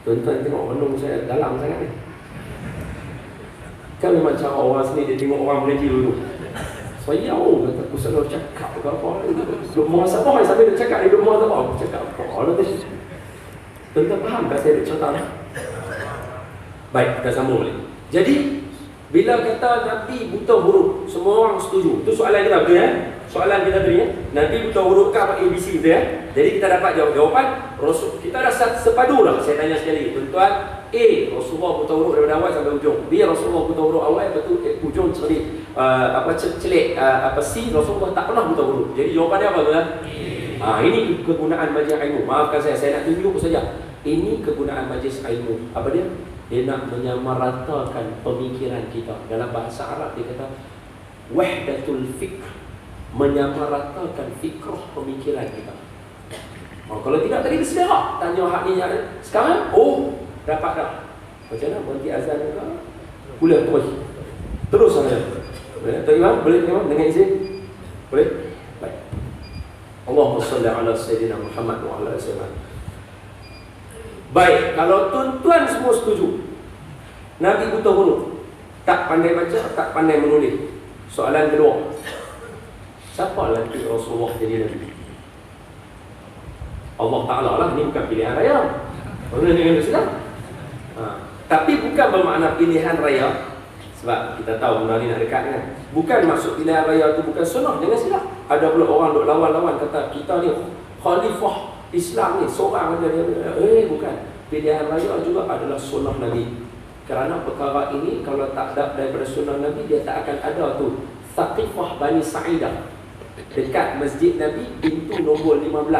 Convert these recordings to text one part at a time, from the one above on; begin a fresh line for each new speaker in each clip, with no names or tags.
Tuan-tuan tengok renung saya dalam sangat ni. Kan memang cara orang sini dia tengok orang mengaji dulu. Saya kata aku selalu cakap ke apa. Duk muhasabah sampai dia cakap dia duk muhasabah. Aku cakap apa lah tu. Tuan-tuan faham tak saya duk contoh? Baik, kita sambung balik. Jadi bila kata Nabi buta huruf, semua orang setuju. Itu soalan kita betul ya? Soalan kita tadi ya. Nabi buta huruf ke apa ABC betul ya? Jadi kita dapat jawapan Rasul. Kita dah sepadu lah. Saya tanya sekali, tuan-tuan, A, Rasulullah buta huruf daripada awal sampai ujung. B, Rasulullah buta huruf awal betul ujung celik. Celik C, Rasulullah tak pernah buta huruf. Jadi jawapannya apa tuan? Ini kegunaan majlis ilmu. Maafkan saya nak tunjuk saja. Ini kegunaan majlis ilmu. Apa dia? Dia nak menyamaratakan pemikiran kita. Dalam bahasa Arab dia kata wahdatul fikr, menyamaratakan fikrah pemikiran kita. Kalau tidak tadi bersedia tanya hak ni sekarang, dapat dah. Macam mana berhenti azan ke? Kuliah terus saja. Tuan Imam boleh Imam dengan izin? Boleh? Baik. Allahumma salli ala sayyidina Muhammad wa ala alihi. Baik, kalau tuan-tuan semua setuju Nabi buta huruf, tak pandai baca, tak pandai menulis. Soalan kedua, siapa lagi Rasulullah jadi Nabi? Allah Ta'ala lah, ini bukan pilihan raya. Boleh dengan Islam. Tapi bukan bermakna pilihan raya. Sebab kita tahu benda ni nak dekat kan. Bukan maksud pilihan raya tu bukan sunnah, jangan silap. Ada pula orang duk lawan-lawan kata kita ni khalifah Islam ni seorang aja dia. Bukan. Pilihan raya juga adalah sunnah Nabi. Kerana perkara ini kalau tak ada daripada sunnah Nabi, dia tak akan ada tu Thaqifah Bani Sa'idah. Dekat Masjid Nabi, pintu nombor 15,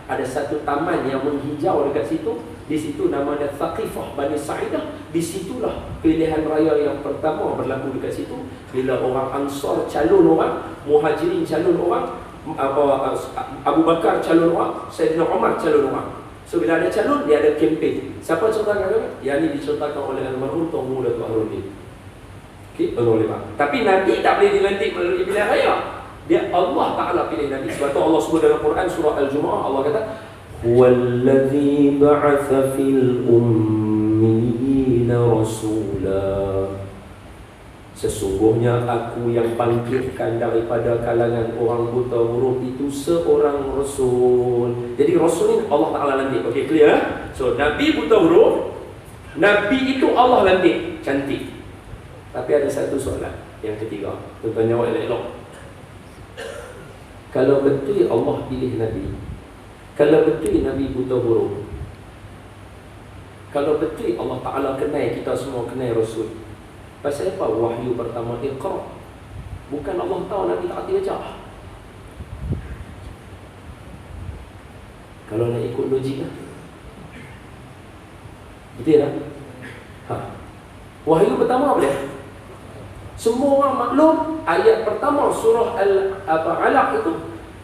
ada satu taman yang menghijau dekat situ. Di situ nama dia Thaqifah Bani Sa'idah. Di situlah pilihan raya yang pertama berlaku dekat situ. Bila orang Ansar calon orang, Muhajirin calon orang, Abu Bakar calon orang, Sayyidina Umar calon orang. So bila ada calon, dia ada kempen. Siapa contohkan kan? Yang ini dicontohkan oleh almarhum Tuan Muda Tuan Rudi. Okey, oleh Pak. Tapi Nabi tak boleh dilantik melalui pilihan raya. Dia Allah Ta'ala pilih Nabi. Sebab tu Allah sebut dalam Quran surah Al-Jumu'ah, Allah kata huwallazi ba'atha fil ummiyina rasula. Sesungguhnya aku yang bangkitkan daripada kalangan orang buta huruf itu seorang Rasul. Jadi Rasul ni Allah Ta'ala lantik. Okey, clear? So Nabi buta huruf, Nabi itu Allah lantik. Cantik. Tapi ada satu soalan yang ketiga. Tuan-tuan jawab elok-elok. Kalau betul Allah pilih Nabi, kalau betul Nabi buta huruf, kalau betul Allah Ta'ala kenal kita semua, kenal Rasul, pasal apa wahyu pertama Iqra? Bukan Allah tahu Nabi tak hati baca. Kalau nak ikut logik lah, betul tak? Wahyu pertama apa dia? Semua orang maklum ayat pertama surah Al-Alaq itu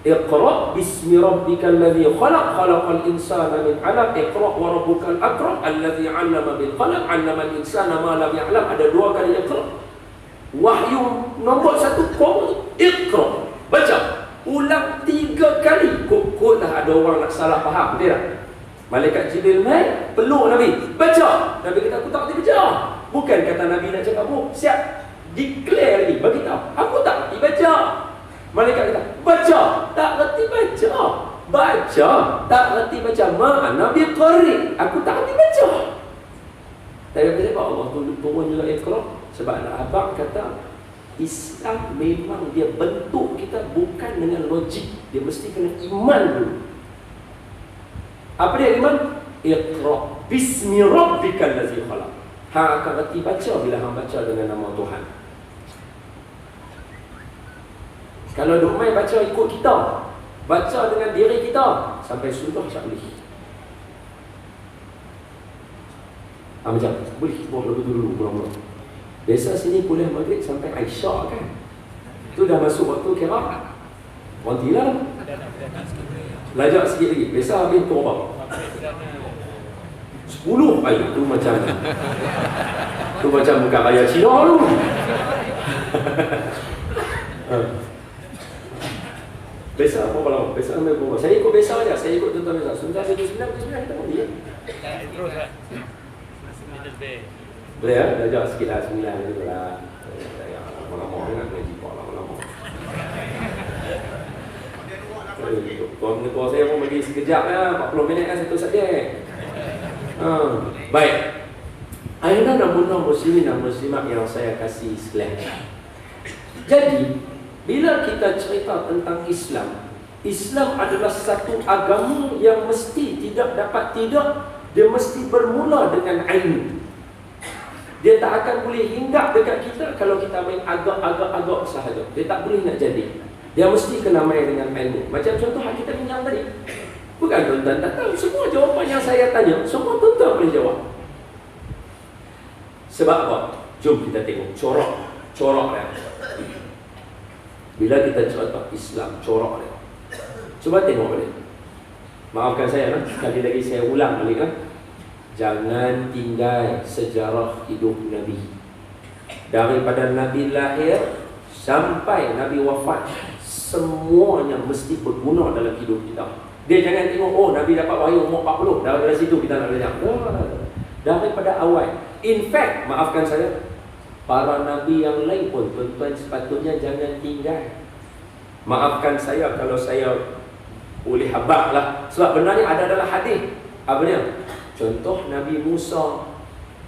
Iqra bismi rabbikal ladzi khalaq khalaqal insana min 'alaq iqra wa rabbukal akram alladzi 'allama bil qalam 'allama al insana ma lam ya'lam. Ada dua kali Iqra. Wahyu nombor 1 Iqra. Baca. Ulang 3 kali. Kok dah ada orang nak salah faham, betul tak? Malaikat Jibril mai peluk Nabi. Baca. Nabi kata aku tak boleh baca. Bukan kata Nabi nak cakap siap. Declare lagi, bagi tahu aku tak reti baca. Malaikat kata baca, tak reti baca. Baca, tak reti baca. Mana bi qari, aku tak reti baca. Tapi kenapa Allah turun juga Iqra? Sebab Abang kata Islam memang dia bentuk kita bukan dengan logik, dia mesti kena iman dulu. Apa dia iman? Iqra bismi rabbikal ladzi khalaq. Hang akan reti baca bila hang baca dengan nama Tuhan. Kalau duk main baca ikut kita, baca dengan diri kita, sampai sudah tak boleh. Macam boleh buat lebih dulu mula-mula. Biasa sini kuliah maghrib sampai Aisyah kan. Tu dah masuk waktu kira. Berhenti lah. Belajar sikit lagi. Biasa habis tu apa? 10. Ayuh tu macam tu macam bukan raya Cina tu. Biasa apa lama? Biasa ambil berapa? Saya ikut biasa aja. Saya ikut tuan-tuan biasa. Sebentar 9 kita mandi ya.
Terus lah. Lebih.
Boleh ya? Belajar sikit lah 9 gitu lah. Lama-lama nak ngaji kau lama-lama. Tuan saya pun bagi sekejap lah, 40 minit kan satu subjek. Baik. Ayunan dan bunda muslimin dan muslimat yang saya kasih sekalian. Jadi, bila kita cerita tentang Islam, Islam adalah satu agama yang mesti tidak dapat tidak, dia mesti bermula dengan ilmu. Dia tak akan boleh hinggap dekat kita kalau kita main agak-agak sahaja. Dia tak boleh nak jadi. Dia mesti kena main dengan ilmu. Macam contoh yang kita bincang tadi. Bukan tuan-tuan tak tahu. Semua jawapan yang saya tanya, semua tuan-tuan boleh jawab. Sebab apa? Jom kita tengok corak dia. Bila kita cerita Islam, corak dia. Cuba tengok balik. Maafkan saya sekali lagi saya ulang balik Jangan tinggal sejarah hidup Nabi. Daripada Nabi lahir sampai Nabi wafat, semuanya mesti berguna dalam hidup kita. Dia jangan tengok, oh Nabi dapat wahyu umur 40, daripada situ kita nak belajar. Daripada awal. In fact, maafkan saya, para Nabi yang lain pun tuan-tuan sepatutnya jangan tinggal. Maafkan saya kalau saya boleh habaq lah. Sebab benar ni ada dalam hadis. Apa dia? Contoh Nabi Musa.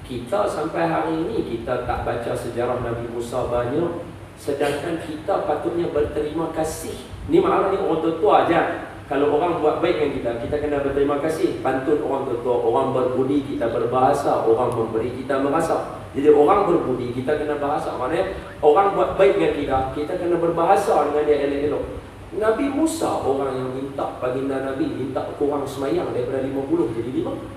Kita sampai hari ini kita tak baca sejarah Nabi Musa banyak. Sedangkan kita patutnya berterima kasih. Ni maknanya orang tua-tua aja. Kalau orang buat baik dengan kita kena berterima kasih. Pantun orang tua-tua, orang berbudi kita berbahasa, orang memberi kita merasa. Jadi orang berbudi kita kena bahasa. Maknanya orang buat baik dengan kita kena berbahasa dengan dia elok-elok. Nabi Musa orang yang minta baginda Nabi minta kurang semayang daripada 50 jadi 5.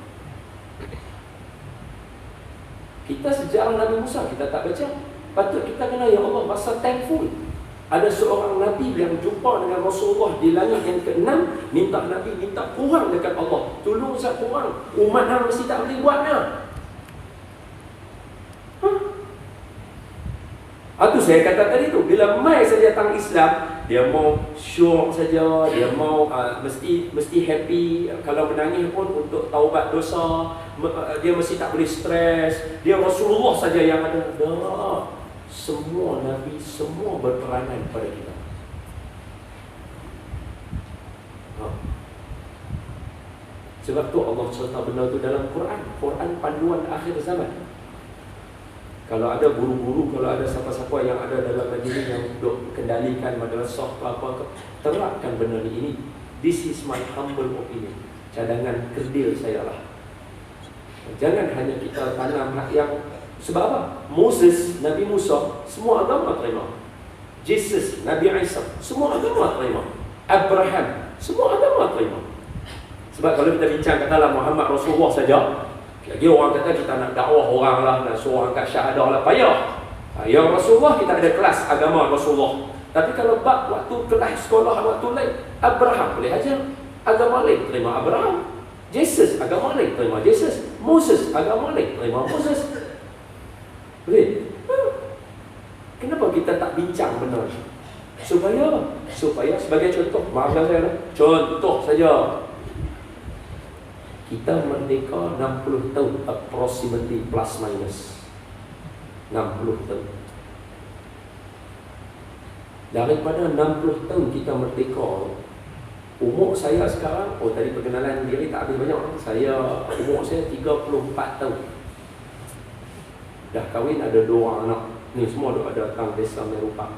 Kita sejarah Nabi Musa kita tak baca. Patut kita kena ya Allah rasa thankful. Ada seorang Nabi yang jumpa dengan Rasulullah di langit yang ke-6, minta Nabi minta kurang dekat Allah. Tolong saya kurang. Umat hang mesti tak boleh buatnya. Itu saya kata tadi tu, bila mai saja tentang Islam, dia mau syok saja, dia mau mesti happy. Kalau menangis pun untuk taubat dosa, dia mesti tak boleh stres. Dia Rasulullah saja yang ada. Dah. Semua Nabi, semua berperanan pada kita. Sebab tu Allah cerita benda tu dalam Quran. Quran panduan akhir zaman. Kalau ada guru-guru, kalau ada siapa-siapa yang ada dalam majlis yang duk kendalikan madrasah apa, terapkan benda ni. Ini, this is my humble opinion. Cadangan kerdil saya lah. Jangan hanya kita tanam hak yang. Sebab apa? Moses, Nabi Musa, semua agama terima. Jesus, Nabi Isa, semua agama terima. Abraham, semua agama terima. Sebab kalau kita bincang katalah Muhammad Rasulullah saja, lagi orang kata kita nak dakwah orang lah, nak suruh angkat syahadah lah, payah. Yang Rasulullah kita ada kelas agama Rasulullah. Tapi kalau bab waktu kelas sekolah waktu lain, Abraham boleh ajar. Agama lain terima Abraham. Jesus, agama lain terima Jesus. Moses, agama lain terima Moses. Boleh? Kenapa kita tak bincang benar? Supaya sebagai contoh, maafkan saya lah, contoh saja. Kita merdeka 60 tahun, approximately plus minus 60 tahun. Daripada 60 tahun kita merdeka, umur saya sekarang, tadi perkenalan diri tak habis banyak. Umur saya 34 tahun. Dah kahwin, ada 2 anak. Ni semua ada datang desa Merupak.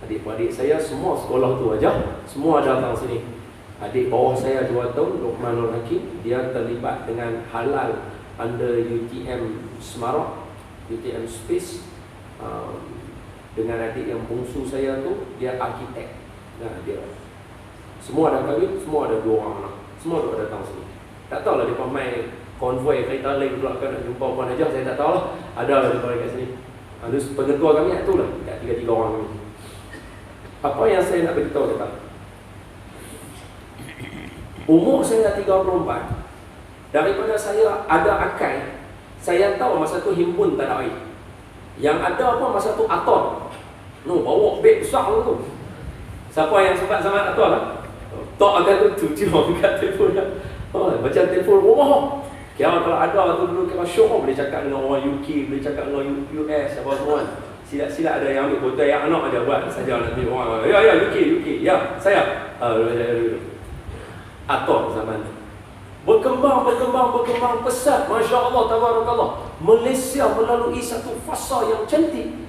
Adik-adik saya semua sekolah tu aja, semua datang sini. Adik bawah saya 2 tahun, Luqman Nur Hakim, dia terlibat dengan halal under UTM Semarang, UTM Space. Dengan adik yang bungsu saya tu, dia arkitek. Dia semua dah kahwin, semua ada 2 orang anak. Semua ada datang sini. Tak tahulah dia main konvoi kereta lain pula kan nak jumpa Puan Hajah, saya tak tahu lah. Ada lah dia kat sini. Pengetua kami tu lah, kat 3 orang kami. Apa yang saya nak beritahu kita? Umur saya dah 34. Daripada saya ada akal, saya tahu masa tu himpun tak ada air. Yang ada apa masa tu aton. Bawa beg besar tu. Siapa yang sempat sama aton lah? Tak ada tu cuci orang kat telefon. Macam telefon rumah. Kira kalau ada tu dulu kira syok boleh cakap dengan orang UK, boleh cakap dengan US apa semua. Sila ada yang ambil botol yang anak aja buat saja nanti orang. Ya UK. Ya, saya. Atau zaman tu. Berkembang pesat. Masya-Allah, tabarakallah. Malaysia melalui satu fasa yang cantik.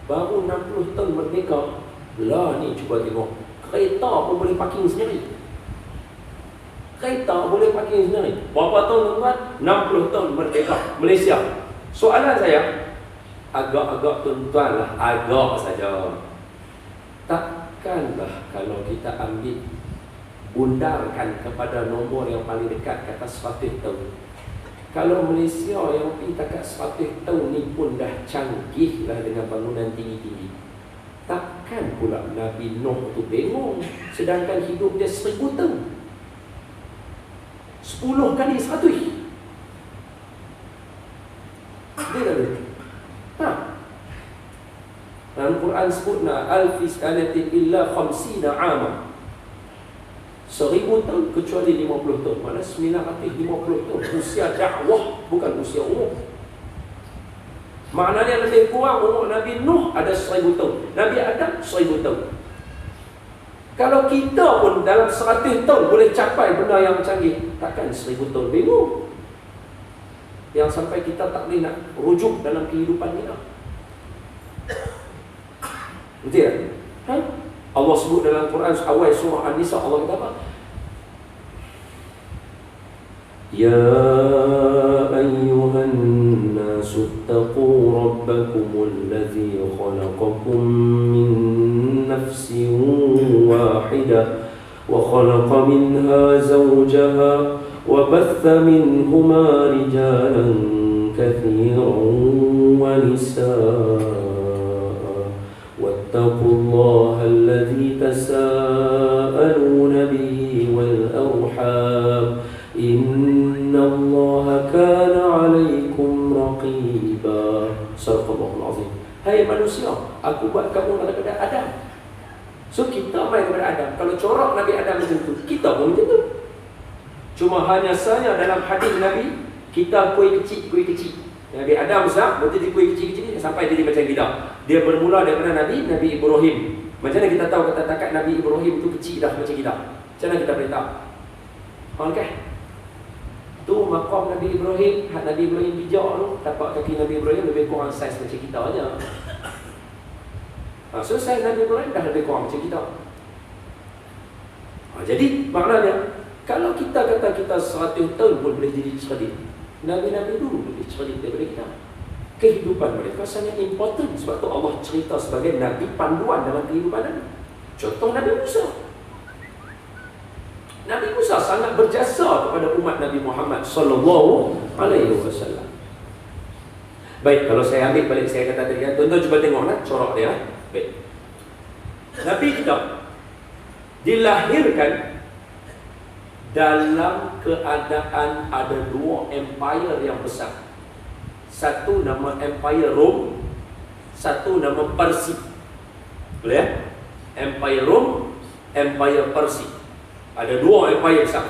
Baru 60 tahun merdeka. Lah ni cuba tengok. Kereta pun boleh parking sendiri. Kereta boleh parking sendiri. Berapa tahun tuan? 60 tahun merdeka Malaysia. Soalan saya, agak-agak tuan-tuan lah, agak saja. Takkanlah kalau kita ambil bundarkan kepada nombor yang paling dekat kata 100 tahun. Kalau Malaysia yang pergi takat 100 tahun ni pun dah canggih lah dengan bangunan tinggi-tinggi. Takkan pula Nabi Nuh tu bingung sedangkan hidup dia 1000 tahun. 10 kali 100. Dia dah ada. Dalam Quran sebut alfi sanatin illa 50 'ama. 1000 tahun kecuali 50 tahun. Mana 950 tahun usia dakwah, bukan usia umur. Maknanya lebih kurang umur Nabi Nuh ada 1000 tahun. Nabi Adam 1000 tahun. Kalau kita pun dalam 100 tahun boleh capai benda yang canggih, takkan 1000 tahun bingung. Yang sampai kita tak boleh nak rujuk dalam kehidupan kita. Betul tak? Allah sebut dalam Quran awal surah An-Nisa, Allah kata apa? Ya ayyuhan nasu taqu rabbakumul ladzi khalaqakum min nafsin wahidah wa khalaqa minha zawjaha wa batha minhuma rijalan katsiran wa nisaa wattaqullaha alladzi tasaaluna bihi wal arham innallaha kana 'alaikum raqiba. Sadaqallahul azim. Hai manusia, aku buat kamu daripada Adam. So kita main daripada Adam. Kalau corak Nabi Adam macam tu, kita pun macam tu. Cuma hanya saja dalam hadis Nabi, kita kuih kecil. Nabi Adam besar, betul dia kuih kecil-kecil sampai jadi macam kita. Dia bermula daripada Nabi Ibrahim. Macam mana kita tahu kata takat Nabi Ibrahim tu kecil dah macam kita? Macam mana kita boleh tahu? Okey. Tu maqam Nabi Ibrahim, Nabi Ibrahim bijak tu, tapak kaki Nabi Ibrahim lebih kurang saiz macam kita aja. So saiz Nabi Ibrahim dah lebih kurang macam kita. Jadi maknanya kalau kita kata kita 100 tahun pun boleh jadi cerdik, Nabi-Nabi dulu lebih cerdik daripada kita. Kehidupan mereka sangat important. Sebab tu Allah cerita sebagai Nabi panduan dalam kehidupan Nabi. Contoh Nabi Musa. Nabi Musa sangat berjasa kepada umat Nabi Muhammad sallallahu alaihi wasallam. Baik, kalau saya ambil balik saya kata tadi, tuan-tuan cuba tengoklah corak dia. Baik. Nabi kita dilahirkan dalam keadaan ada dua empire yang besar. Satu nama Empire Rom, satu nama Parsi. Boleh ya? Empire Rom, Empire Parsi. Ada dua empire besar.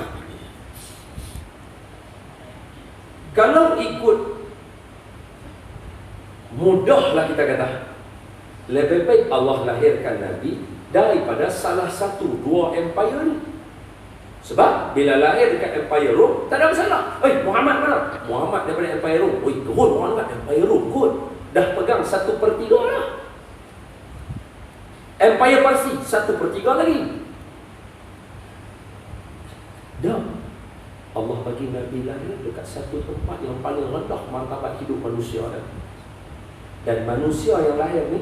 Kalau ikut mudahlah kita kata, lebih baik Allah lahirkan Nabi daripada salah satu dua empire ni. Sebab bila lahir dekat Empire Rom, tak ada masalah. Muhammad mana? Muhammad daripada Empire Rom. Turun orang dekat Empire Rom kot. Dah pegang 1/3 lah. Empire Parsi 1/3 lagi. Dah Allah bagi Nabi lahir dekat satu tempat yang paling rendah martabat hidup manusia dah. Dan manusia yang lahir ni,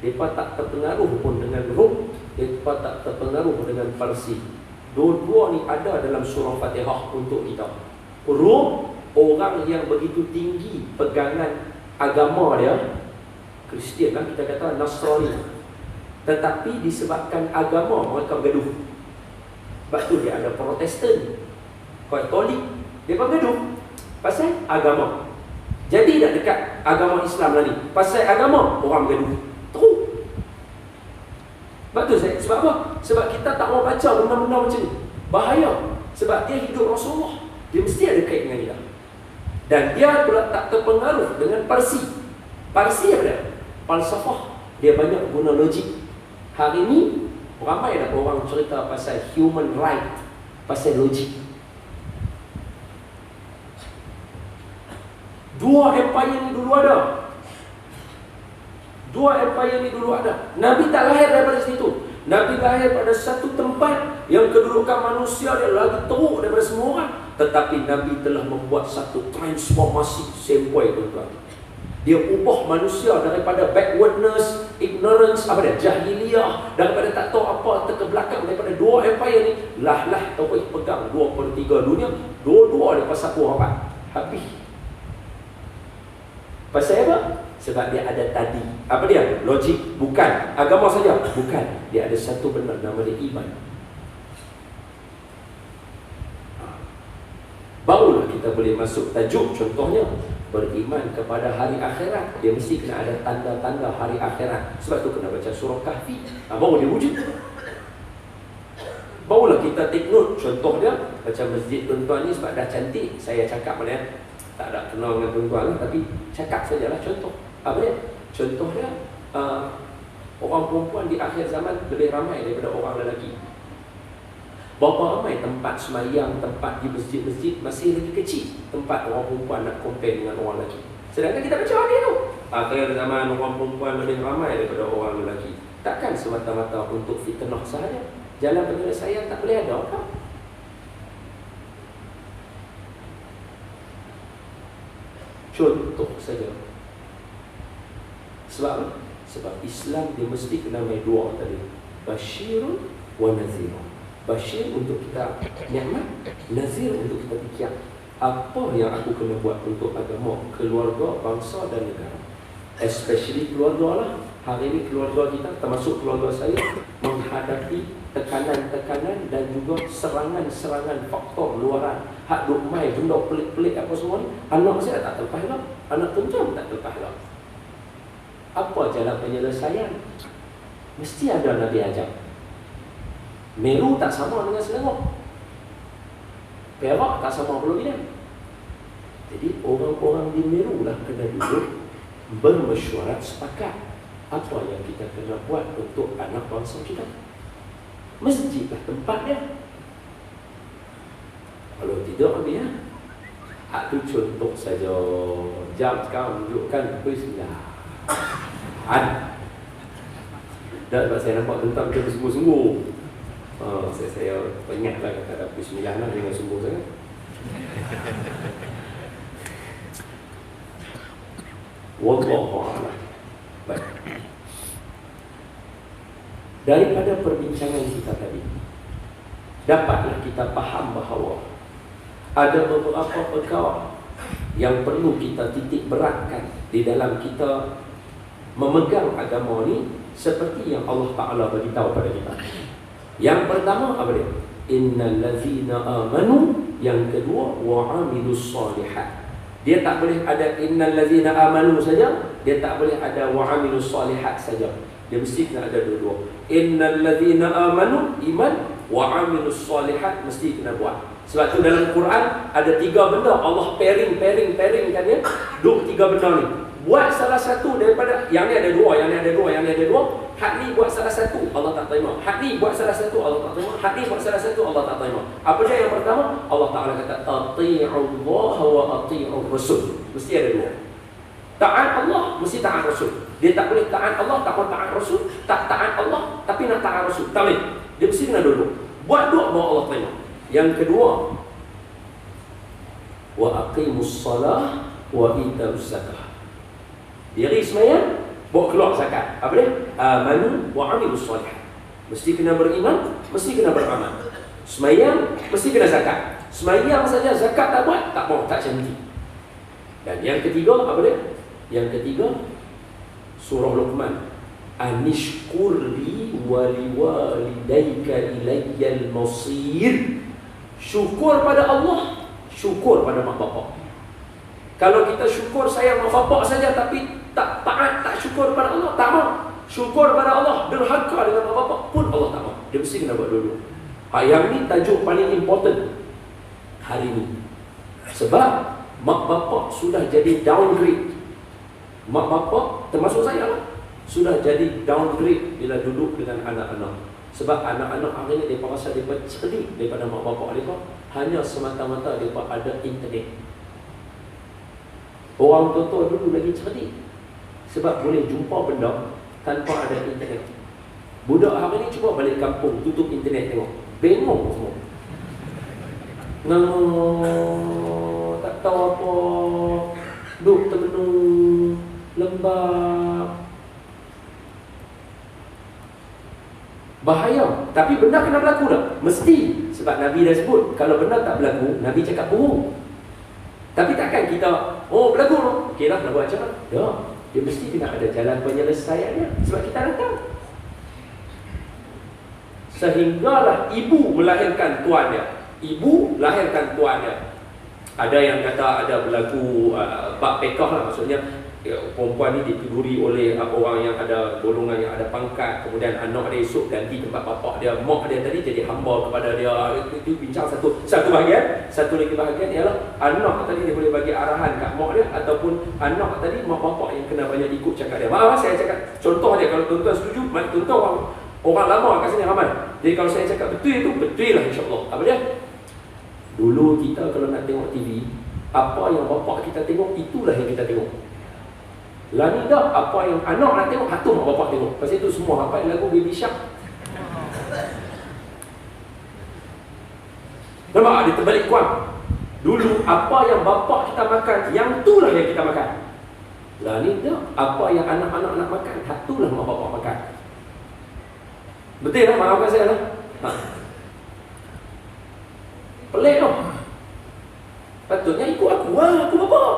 mereka tak terpengaruh pun dengan Rom, mereka tak terpengaruh dengan Parsi. Dua-dua ni ada dalam surah Fatihah untuk kita. Rom, orang yang begitu tinggi pegangan agama dia, Kristian kan kita kata Nasrani. Tetapi disebabkan agama mereka bergaduh. Sebab tu dia ada Protestan, Katolik, dia bergaduh pasal agama. Jadi nak dekat agama Islam lah ni, pasal agama orang bergaduh. Terus. Sebab apa? Sebab kita tak mau baca benda-benda macam ni. Bahaya. Sebab dia hidup Rasulullah. Dia mesti ada kait dengan ilah. Dan dia pula tak terpengaruh dengan Parsi. Parsi apa dia? Falsafah. Dia banyak guna logik. Hari ini ramai dah orang cerita pasal human right, pasal logik. Dua empire ni dulu ada. Nabi tak lahir daripada situ. Nabi lahir pada satu tempat yang kedudukan manusia dia lagi teruk daripada semua orang. Tetapi Nabi telah membuat satu transformasi sempoi, tuan-tuan. Dia ubah manusia daripada backwardness, ignorance, jahiliyah, daripada tak tahu apa, terkebelakang daripada dua empire ni. Terus pegang 2/3 dunia. Dua-dua dia pasal apa? Habis. Pasal apa? Sebab dia ada tadi. Apa dia? Logik. Bukan. Agama saja. Bukan. Dia ada satu benar, nama dia iman. Barulah kita boleh masuk tajuk. Contohnya, beriman kepada hari akhirat. Dia mesti kena ada tanda-tanda hari akhirat. Sebab tu kena baca surah Kahfi. Baru dia wujud. Barulah kita take note. Contoh dia, macam masjid tuan-tuan ni sebab dah cantik. Saya cakap mana ya, tak ada kenal dengan tuan-tuan lah, tapi cakap sajalah contoh. Apa dia? Contoh dia, orang perempuan di akhir zaman lebih ramai daripada orang lelaki. Berapa ramai tempat semayang, tempat di masjid-masjid masih lagi kecil tempat orang perempuan nak compare dengan orang lelaki. Sedangkan kita baca hadis tu, akhir zaman orang perempuan lebih ramai daripada orang lelaki. Takkan semata-mata untuk fitnah sahaja. Jalan penyelesaian tak boleh ada kan? Contoh saja. Sebab apa? Sebab Islam dia mesti kena main dua tadi. Basyirun wa nazirun. Basyir untuk kita nikmat, nazir untuk kita fikir apa yang aku kena buat untuk agama, keluarga, bangsa dan negara. Especially keluarga lah. Hari ini keluarga kita, termasuk keluarga saya, menghadapi tekanan-tekanan dan juga serangan-serangan faktor luaran. Hak duk mai benda pelik-pelik apa semua ni, anak saya tak terlepas lah. Anak tuan tak terlepas lah. Apa jalan penyelesaian? Mesti ada Nabi ajar. Meru tak sama dengan Selangor. Perak tak sama Pulau Pinang. Jadi orang-orang di Meru lah kena duduk bermesyuarat sepakat apa yang kita kena buat untuk anak bangsa kita. Masjid lah tempat dia. Kalau tidak habis ya. Itu contoh saja. Jam sekarang menunjukkan Bismillah. Dan sebab saya nampak tentang kita bersungguh-sungguh. Saya ingatlah kata ada Bismillah lah dengan sungguh sangat. Wallahu a'lam. Baik. Daripada perbincangan kita tadi, dapatlah kita faham bahawa ada beberapa perkara yang perlu kita titik beratkan di dalam kita memegang agama ni seperti yang Allah Ta'ala beritahu pada kita. Yang pertama apa dia? Innal ladzina amanu. Yang kedua wa amilus solihat. Dia tak boleh ada innal ladzina amanu saja, dia tak boleh ada wa amilus solihat saja. Dia mesti kena ada dua-dua. Innal ladzina amanu, iman, wa amilus solihat mesti kena buat. Sebab tu dalam Quran ada tiga benda Allah pairing-kan ya. Tiga benda ni. Buat salah satu daripada yang ni ada dua, yang ni ada dua, yang ni ada dua. Hak ni buat salah satu, Allah tak terima. Hak ni buat salah satu, Allah tak terima. Hak ni buat salah satu, Allah tak terima. Apa dia yang pertama? Allah Ta'ala kata ati'ullaha wa ati'ur rasul. Mesti ada dua. Taat Allah, mesti taat Rasul. Dia tak boleh taat Allah, tak boleh taat Rasul. Tak taat Allah, tapi nak taat Rasul. Tak boleh. Dia mesti kena dulu. Buat dua, baru Allah terima. Yang kedua, wa aqimus salah wa ita'uz zakah. Diri semayang, bawa keluar zakat. Apa dia? Amanu wa amilus solihat. Mesti kena beriman, mesti kena beramal. Semayang, mesti kena zakat. Semayang saja, zakat tak buat, tak mau, tak cantik. Dan yang ketiga, apa dia? Yang ketiga, surah Luqman. Anishkurli wa liwalidayka ilayyal masir. Syukur pada Allah, syukur pada mak bapak. Kalau kita syukur sayang mak bapak saja tapi tak taat, tak syukur pada Allah, tak mau. Syukur pada Allah, derhaka dengan mak bapak pun Allah tak mau. Dia mesti kena buat dulu. Yang ni tajuk paling important hari ni. Sebab mak bapak sudah jadi downgrade. Mak bapak termasuk saya lah, sudah jadi downgrade bila duduk dengan anak-anak. Sebab anak-anak hari ni mereka rasa mereka cerdik daripada mak bapak mereka, hanya semata-mata mereka ada internet. Orang tua-tua dulu lagi cerdik, sebab boleh jumpa benda tanpa ada internet. Budak hari ni cuba balik kampung, tutup internet tengok, bengong semua. Tak tahu apa, duduk termenung, lembab. Bahaya. Tapi benda kena berlaku tak? Mesti. Sebab Nabi dah sebut, kalau benda tak berlaku, Nabi cakap bohong. Tapi takkan kita, oh berlaku tak? Okey lah, berlaku macam mana? Ya, dia mesti kena ada jalan penyelesaiannya. Sebab kita dah tahu. Sehinggalah ibu melahirkan tuan dia. Ibu lahirkan tuan dia. Ada yang kata ada berlaku bab pekah lah, maksudnya perempuan ni ditiduri oleh orang yang ada golongan yang ada pangkat, kemudian anak dia esok ganti tempat bapak dia, mak dia tadi jadi hamba kepada dia. Itu bincang satu bahagian. Satu lagi bahagian ialah anak tadi dia boleh bagi arahan kat mak dia, ataupun anak tadi mak bapak yang kena banyak ikut cakap dia. Maaf saya cakap contoh dia, kalau tuan-tuan setuju, contoh orang lama kat sini ramai. Jadi kalau saya cakap betul itu, betul lah insya-Allah. Apa dia? Dulu kita kalau nak tengok TV, apa yang bapak kita tengok, itulah yang kita tengok. Lah ni dah, apa yang anak nak tengok, tu mak bapak tengok. Pasal itu semua hafal lagu Baby Shark. Nampak? Dia terbalik kuat. Dulu, apa yang bapak kita makan, yang itulah yang kita makan. Lah ni dah, apa yang anak-anak nak makan, itulah mak bapak makan. Betul lah, maafkan saya lah. Pelik tau. Patutnya ikut aku lah, aku bapak.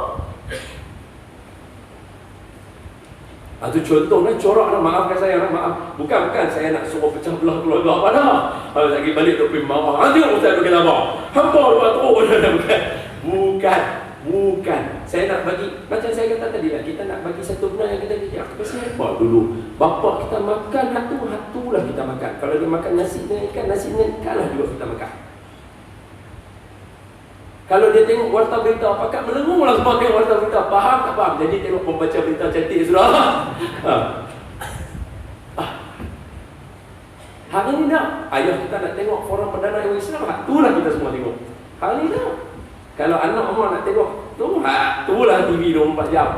Itu contohnya corak lah, maafkan saya lah, maaf. Bukan saya nak suruh pecah belah keluarga apa dah. Kalau lagi balik tu pergi marah, tengok Ustaz tu kena apa. Hampa luar tu. Bukan. Saya nak bagi, macam saya kata tadi lah, kita nak bagi satu benda yang kita fikir. Pasal apa dulu? Bapak kita makan hatulah kita makan. Kalau dia makan nasi dengan ikan lah juga kita makan. Kalau dia tengok warta berita, pakat melengung lah sebab tengok warta berita. Faham tak faham? Jadi tengok pembaca berita cantik sudah. Hari ni dah, ayah kita nak tengok forum Perdana Yang Islam, itulah kita semua tengok. Hari ni dah. Kalau anak rumah nak tengok, itulah TV 24 jam.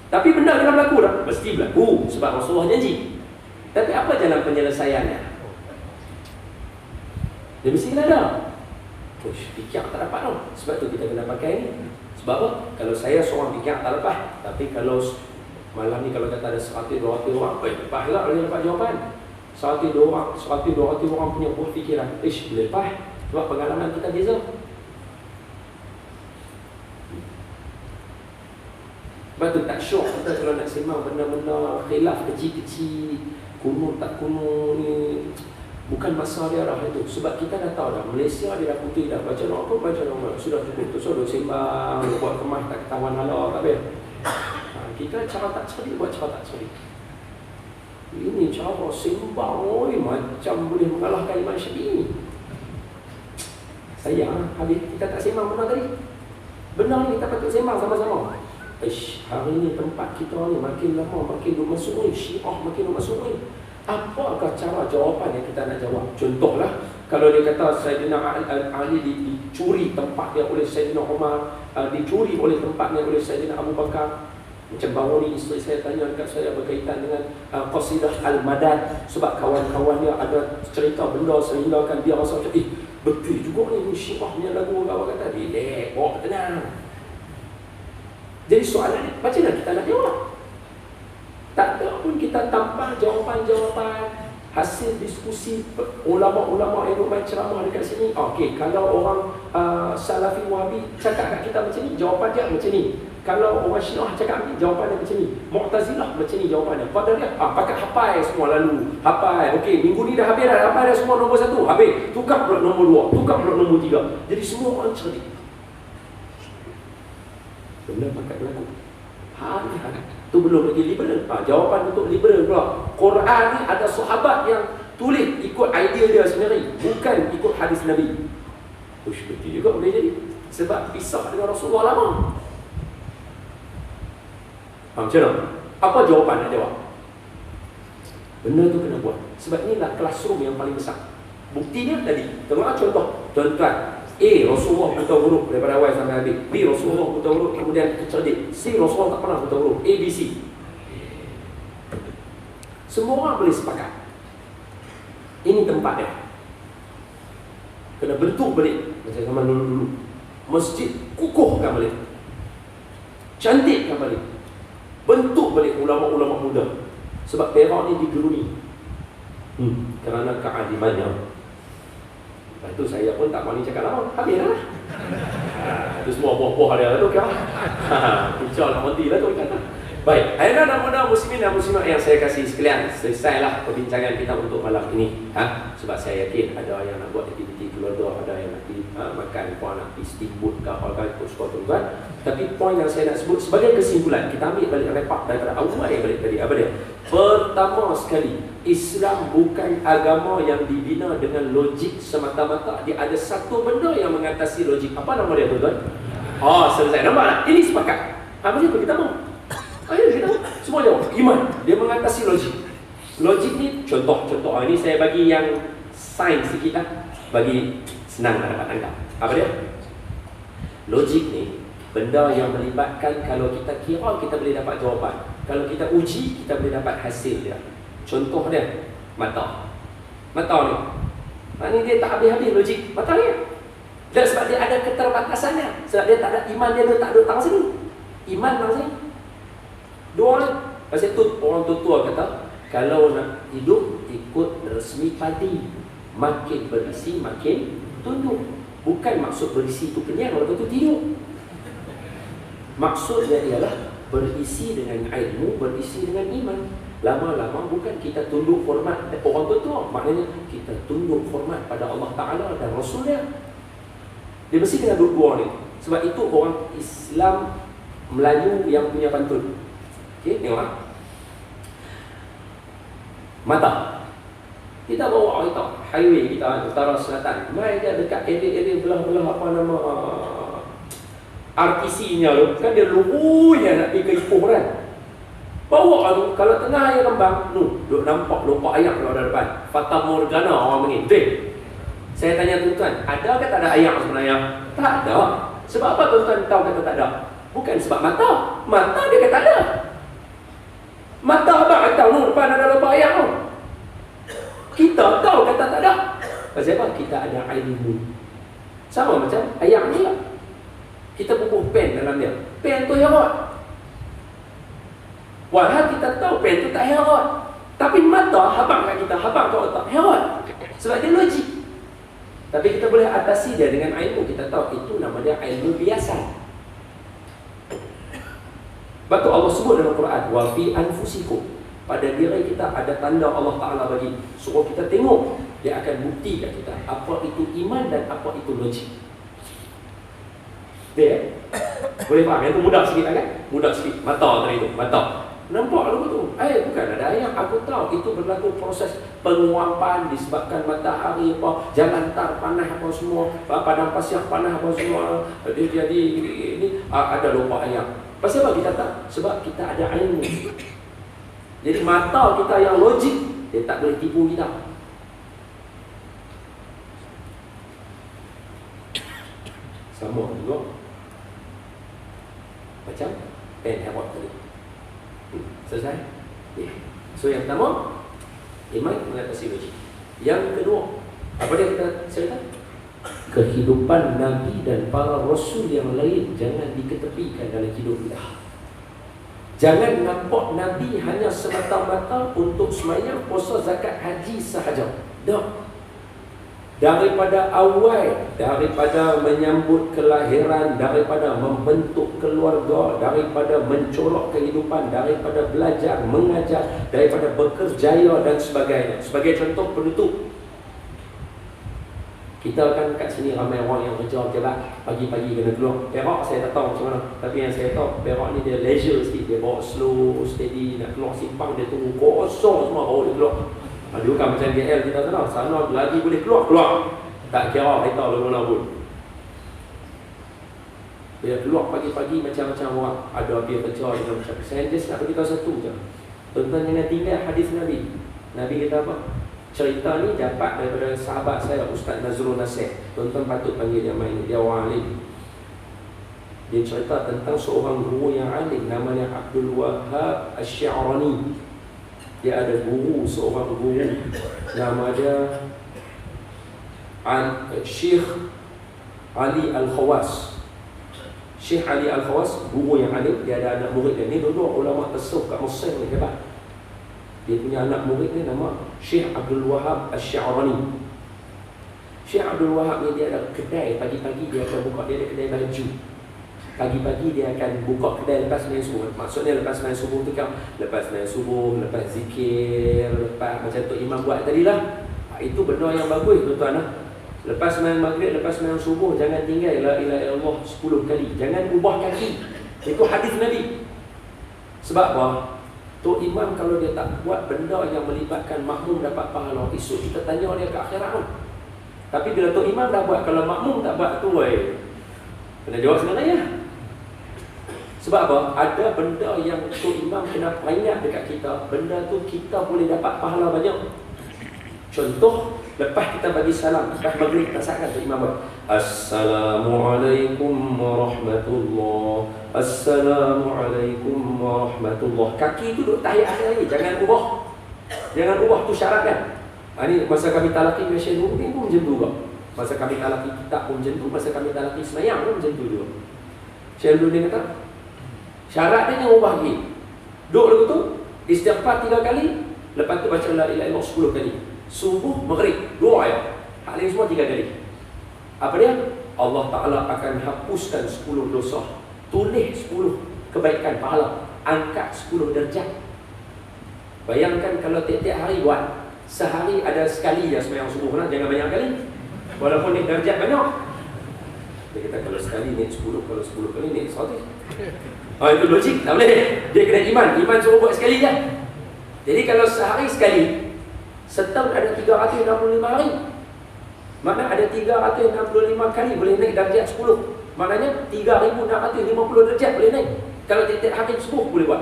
Tapi benda kena berlaku dah. Mesti berlaku sebab Rasulullah janji. Tapi apa jalan penyelesaiannya? Dia mesti kena ada. Fikir tak dapat tau. Sebab tu kita kena pakai ni. Sebab apa? Kalau saya seorang fikir tak dapat. Tapi kalau malam ni kalau kata ada 100-200 orang, lepas lah boleh dapat jawapan. 100-200 orang punya buah fikiran, boleh lepas. Sebab pengalaman kita beza. Sebab tu tak syok kita kalau nak sembang benda-benda khilaf kecil-kecil, kuno tak kuno ni. Bukan masa dia dah itu. Sebab kita dah tahu dah, Malaysia dia dah putih dah. Baca nak apa, baca nak. Sudah cukup tu. So, duk sembang, buat kemas tak ketahuan halau, tak boleh. Kita cara tak cerdik, buat cara tak cerdik. Ini cara sembang, macam boleh mengalahkan Imam Syafi'i. Sayang, habis kita tak sembang benda tadi. Benar ni kita patut sembang sama-sama. Hari ni tempat kita ni makin lama makin duk masuk ni, Syiah makin duk masuk ni. Apakah cara jawapan yang kita nak jawab? Contohlah, kalau dia kata Sayyidina Ali dicuri tempatnya oleh Sayyidina Umar, dicuri oleh tempatnya oleh Sayyidina Abu Bakar. Macam baru ni isteri saya tanya dekat saya berkaitan dengan Qasidah Al-Madad. Sebab kawan-kawan dia ada cerita benda sehingga kan dia rasa macam, betul juga ni Syiah punya lagu. Awak kata, relax, bawa tenang. Jadi soalan ni, macam mana kita nak jawab? Tak ada pun kita tambah jawapan-jawapan hasil diskusi ulama-ulama yang buat ceramah dekat sini. Okey, kalau orang Salafi Wahabi cakap kat kita macam ni, jawapan dia macam ni. Kalau orang Syiah cakap ni, jawapan dia macam ni. Mu'tazilah macam ni jawapannya. Padahal dia pakai hafal semua lalu. Hafal. Okey, minggu ni dah habis dah. Hafal dah semua nombor 1. Habis. Tukar pula nombor 2. Tukar pula nombor 3. Jadi semua orang cerdik. Benda pakai berlaku. Tu belum lagi liberal. Jawapan untuk liberal pula. Quran ni ada sahabat yang tulis ikut idea dia sendiri, bukan ikut hadis Nabi. Ush, betul juga boleh jadi. Sebab pisah dengan Rasulullah lama. Faham macam mana? Apa jawapan nak jawab? Benda tu kena buat. Sebab inilah classroom yang paling besar. Buktinya tadi, tengok contoh. Tuan-tuan, A. Rasulullah buta huruf daripada awal sampai habis. B. Rasulullah buta huruf kemudian cerdik. C. Rasulullah tak pernah buta huruf. A, B, C. Semua orang boleh sepakat. Ini tempat dia. Kena bentuk balik. Macam zaman dulu-dulu. Masjid kukuhkan balik. Cantikkan balik. Bentuk balik ulama-ulama muda. Sebab Perak ni digeruni. Kerana keadimannya. Lepas tu saya pun tak mahu cakap lama. Habis lah. Itu semua buah-buah dia tu kan. Puncak nak mati lah tu kata. Baik, ayah dan muda muslimin dan muslimat yang saya kasih sekalian, selesailah perbincangan kita untuk malam ini. Sebab saya yakin ada yang nak buat aktiviti keluarga, ada yang nak pergi makan, puan nak pergi steamboat ke apa-apa ikut sekolah tuan-tuan. Tapi poin yang saya nak sebut sebagai kesimpulan, kita ambil balik repak daripada awal yang balik tadi. Apa dia? Pertama sekali, Islam bukan agama yang dibina dengan logik semata-mata. Dia ada satu benda yang mengatasi logik. Apa nama dia tuan-tuan? Selesai. Nampak tak? Ini sepakat. Apa dia? Kita tahu. Ayo kita tahu. Semua jawab. Iman. Dia mengatasi logik. Logik ni contoh-contoh. Ini saya bagi yang sains sikit lah. Bagi senang nak dapat tangkap. Apa dia? Logik ni benda yang melibatkan kalau kita kira kita boleh dapat jawapan. Kalau kita uji kita boleh dapat hasil dia. Contoh dia mata. Mata ni dia tak habis-habis logik mata ni. Dan sebab dia ada keterbatasannya. Sebab dia tak ada iman, dia tak ada tangan sini. Iman tangan sini. Dua orang. Pasal tu orang tua kata kalau nak hidup ikut resmi padi. Makin berisi makin tunduk. Bukan maksud berisi itu kenyang, waktu itu tidur. Maksudnya ialah berisi dengan ilmu, berisi dengan iman. Lama-lama bukan kita tunduk hormat orang tua, maknanya kita tunduk hormat pada Allah Ta'ala dan Rasulnya. Dia mesti kena dua-dua ni. Sebab itu orang Islam Melayu yang punya pantun. Okey, tengoklah. Mata. Kita bawa kereta highway kita utara selatan. Mai dia dekat area-area belah-belah apa nama RTC-nya tu, kan dia lurus nak pergi ke Ipoh kan. Bawa tu, kalau tengah air kembang, duk nampak lompat ayak kalau ada depan. Fata Morgana orang panggil. Betul? Saya tanya tuan-tuan, ada ke tak ada ayak sebenarnya? Tak ada. Sebab apa tuan-tuan tahu kata tak ada? Bukan sebab mata. Mata dia kata ada. Mata abang tahu depan ada lompat ayak tu. Kita tahu kata tak ada. Pasal apa? Kita ada ilmu. Sama macam ayak ni lah. Kita bubuh pen dalam dia. Pen tu herot. Walau kita tahu pen tu tak herot. Tapi mata habang kat kita, habang kat otak, herot. Sebab dia logik. Tapi kita boleh atasi dia dengan ilmu. Kita tahu itu nama dia ilmu biasa. Sebab tu Allah sebut dalam Quran, wa fi anfusikum. Pada diri kita ada tanda Allah Ta'ala bagi. Suruh kita tengok. Dia akan bukti kat kita apa itu iman dan apa itu logik. Dia boleh faham? Yang tu mudah sikit kan? Mudah sikit. Mata tadi tu, mata. Nampak lu tu? Bukan ada ayat. Aku tahu itu berlaku proses penguapan disebabkan matahari apa, jalan tar panas apa semua, padang pasir panas apa semua. Dia jadi ini ada lupa ayat. Pasal apa kita tak? Sebab kita ada ilmu. Jadi mata kita yang logik, dia tak boleh tipu kita. Sama juga macam pen herot tadi. Selesai? So yang pertama, iman mengatasi logik. Yang kedua, apa dia kita cerita? Kehidupan Nabi dan para Rasul yang lain jangan diketepikan dalam hidup kita. Jangan nampak Nabi hanya semata-mata untuk sembahyang, puasa, zakat, haji sahaja. Tak. Daripada awal, daripada menyambut kelahiran, daripada membentuk keluarga, daripada mencolok kehidupan, daripada belajar, mengajar, daripada bekerjaya dan sebagainya. Sebagai contoh penutup, kita kan kat sini ramai orang yang kerja jalan pagi-pagi kena keluar. Perak saya tak tahu macam mana, tapi yang saya tahu Perak ni dia leisure sikit, dia bawa slow, steady, nak keluar simpang dia tunggu kosong semua baru dia keluar. Dia bukan macam KL kita sana lagi boleh keluar. Tak kira kereta lalu mana pun. Dia keluar pagi-pagi macam-macam orang. Ada dia kerja dengan macam. Saya just nak beritahu satu je. Tuan-tuan jangan tinggal hadis Nabi. Nabi kata apa? Cerita ni dapat daripada sahabat saya, Ustaz Nazrul Nasir. Tuan-tuan patut panggil dia main. Dia orang alim. Dia cerita tentang seorang guru yang alim, namanya Abdul Wahab Asy-Sya'rani. Dia ada guru, seorang guru, nama dia Syekh Ali Al-Khawas. Syekh Ali Al-Khawas, guru yang alim. Dia ada anak murid dia. Ni dulu ulama tasawuf kat Mesir ni, hebat. Dia punya anak murid ni nama Syekh Abdul Wahab Asy-Sya'rani. Syekh Abdul Wahab ni dia ada kedai. Pagi-pagi dia akan buka, dia ada kedai baju. Pagi-pagi dia akan buka kedai lepas main subuh. Maksudnya lepas main subuh tu kan, lepas main subuh, lepas zikir, lepas macam Tok Imam buat tadi lah. Itu benda yang bagus tuan-tuan lah. Lepas main maghrib, lepas main subuh, jangan tinggal la ilaha illallah 10 kali. Jangan ubah kaki. Itu hadis Nabi. Sebab apa? Tok Imam kalau dia tak buat benda yang melibatkan makmum dapat pahala, esok kita tanya dia ke akhirat. Tapi bila Tok Imam dah buat, kalau makmum tak buat tu, kena jawab sebenarnya. Sebab apa? Ada benda yang Tok Imam kena peringat dekat kita. Benda tu kita boleh dapat pahala banyak. Contoh, lepas kita bagi salam, lepas maghrib kita saatkan Tok Imam buat Assalamualaikum warahmatullahi, Assalamualaikum warahmatullahi. Kaki tu duduk tahiyat akhir lagi. Jangan ubah. Jangan ubah, tu syarat kan. Ini masa kami talaki Syekh Nuruddin pun macam tu juga. Masa kami talaki kitab pun macam tu. Masa kami talaki semayang pun macam tu juga. Syekh Nuruddin kata syarat dia jangan ubah lagi. Duduk lagu tu, istighfar 3 kali, lepas tu baca la ilaha illallah 10 kali. Subuh, maghrib, 2 ayat. Hal ini semua 3 kali. Apa dia? Allah Ta'ala akan hapuskan 10 dosa, tulis 10 kebaikan, pahala, angkat 10 darjat. Bayangkan kalau tiap-tiap hari buat, sehari ada sekali je sembahyang subuh lah, jangan banyak kali. Walaupun naik darjat banyak. Dia kata kalau sekali naik 10, kalau 10 kali naik 100. Itu logik, tak boleh. Dia kena iman. Iman suruh buat sekali je. Jadi kalau sehari sekali, setahun ada 365 hari. Mana ada 365 kali boleh naik darjat 10. Maknanya 3,650 darjat boleh naik. Kalau tiap-tiap hari subuh boleh buat.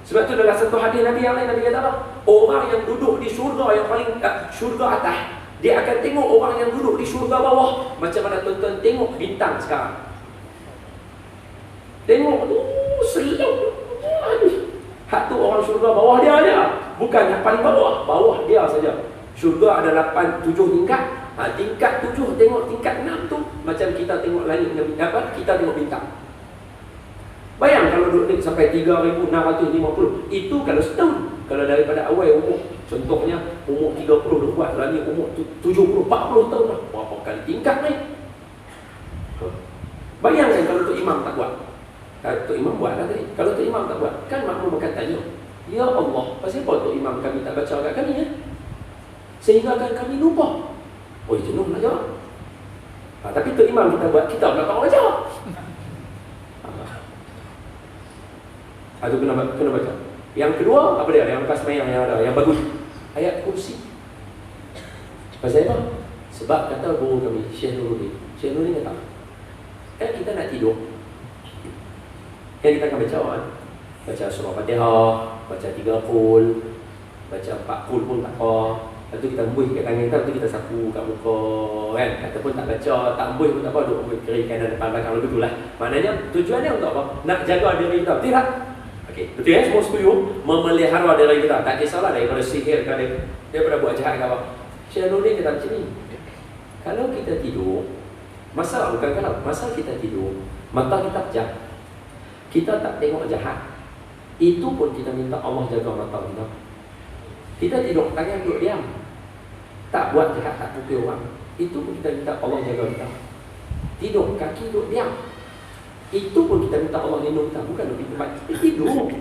Sebab tu dalam satu hadis Nabi yang lain, Nabi kata apa? Orang yang duduk di syurga yang paling syurga atas, dia akan tengok orang yang duduk di syurga bawah. Macam mana tuan-tuan tengok bintang sekarang. Tengok tu selam. Hak tu orang syurga bawah dia aja. Bukan yang paling bawah, bawah dia saja. Syurga ada 8, 7 tingkat. Tingkat 7 tengok tingkat 6 tu macam kita tengok langit dengan bintang, kita tengok bintang. Bayang kalau duduk sampai 3,650. Itu kalau setahun. Kalau daripada awal umur, contohnya umur 30 dah buat, langit umur 70, 40 tahun dah. Berapa kali tingkat naik? Bayangkan kalau Tok Imam tak buat. Tok Imam buat lah tadi. Kalau Tok Imam tak buat, kan makmum akan tanya, ya Allah, pasal apa Tok Imam kami tak baca kat kami ya? Sehingga kan kami lupa. Oh, jenuh nak jawab. Tapi Tok Imam kita buat, kita pula tak orang jawab. Itu kena baca. Yang kedua, apa dia? Yang lepas semayang yang ada, yang bagus. Ayat kursi. Pasal apa? Sebab kata guru kami, Syekh Nuruddin. Syekh Nuruddin kata, kan kita nak tidur. Kan kita akan baca kan? Baca surah Fatihah, baca 3 qul, baca 4 qul pun tak apa. Lepas tu kita embuih kat tangan kita, lepas tu kita sapu kat muka kan. Ataupun tak baca, tak embuih pun tak apa, duduk embuih kiri kanan depan belakang, betul lah. Maknanya tujuannya untuk apa? Nak jaga diri kita. Betul tak? Okey, betul ya, semua setuju. Memelihara diri kita. Tak kisahlah daripada sihir ke daripada buat jahat ke apa. Syekh Nuruddin kata macam ni. Kalau kita tidur, masa bukan kalau, masa kita tidur, mata kita pejam, kita tak tengok jahat, itu pun kita minta Allah jaga mata kita. Kita tidur, tangan duduk diam, tak buat jahat, tak pukul orang, itu pun kita minta Allah jaga kita. Tidur, kaki duduk diam, itu pun kita minta Allah lindung kita. Bukan duduk di tempat, tidur.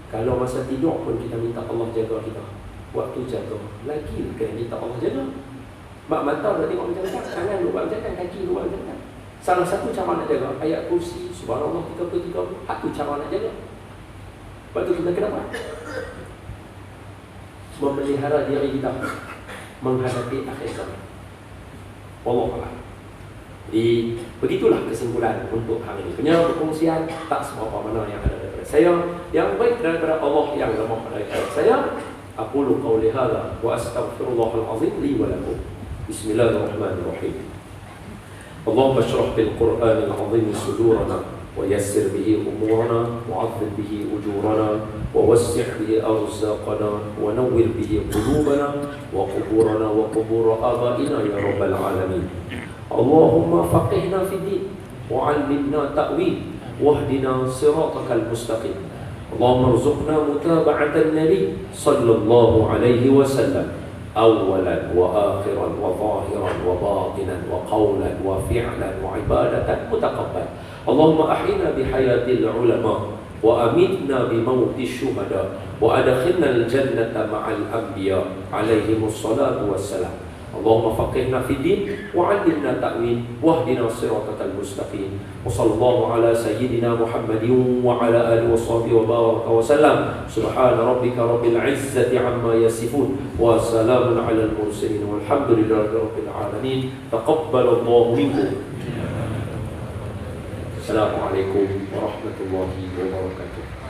Kalau masa tidur pun kita minta Allah jaga kita. Waktu jaga, lagi kena minta Allah jaga. Mak mata dah tengok macam-macam, tangan duduk macam-macam, kaki duduk macam-macam. Salah satu cara nak jaga, ayat kursi, subhanallah 30, itu cara nak jaga. Lepas tu kita kena buat, memelihara diri kita menghadapi akhir zaman. Wallahu a'lam. Jadi begitulah kesimpulan untuk hari ini. Punya perkongsian tak seberapa mana yang ada daripada saya, yang baik daripada Allah, yang lemah daripada saya. Aqulu qawli hadha wa astaghfirullahal azim li wa lakum. Bismillahirrahmanirrahim. Allahumma shrah bil Qur'anil azim sudurana wa yassir bihi umurana wa 'adhim bihi ujurana wa wassi' bihi arzaqana wa nawwir bihi qulubana wa quburana wa qubur abaina ya rabbal alamin. Allahumma faqihna fid din wa 'allimna ta'wil wahdina siratakal mustaqim. Allahumma rzuqna mutaba'atan nabi sallallahu alaihi wasallam awalan wa akhiran wa zahiran wa batinan wa qawlan wa fi'lan wa ibadatan mutaqabbal. Allahumma ahyina bihayatil ulama wa amitna bimauti syuhada wa adkhilna al-jannata ma'al anbiya alaihimus salatu wassalam. Allahumma faqihna fid din wa 'allimna ta'wil wahdina siratal mustaqim. Wa sallallahu ala sayyidina Muhammadin wa ala alihi washabbihi wa baraka wa sallam. Subhana rabbika rabbil 'izzati 'amma yasifun wa salamun 'alal mursalin walhamdulillahi rabbil alamin. Taqabbalallahu minkum. Assalamualaikum warahmatullahi wabarakatuh.